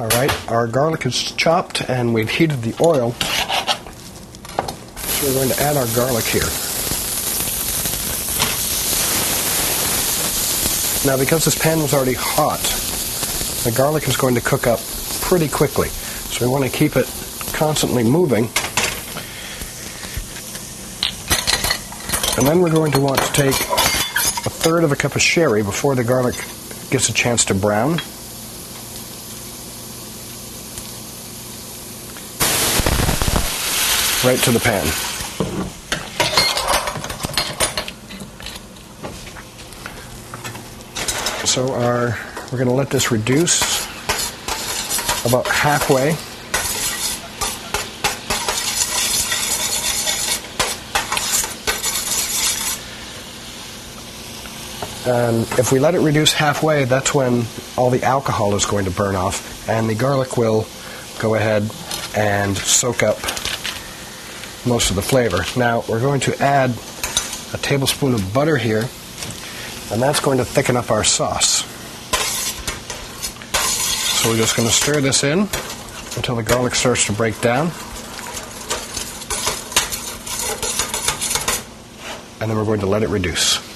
Alright, our garlic is chopped and we've heated the oil. So we're going to add our garlic here. Now because this pan was already hot, the garlic is going to cook up pretty quickly. So we want to keep it constantly moving. And then we're going to want to take 1/3 of a cup of sherry before the garlic gets a chance to brown. Right to the pan. So we're going to let this reduce about halfway. And if we let it reduce halfway, that's when all the alcohol is going to burn off, and the garlic will go ahead and soak up most of the flavor. Now we're going to add a tablespoon of butter here, and that's going to thicken up our sauce. So we're just going to stir this in until the garlic starts to break down. And then we're going to let it reduce.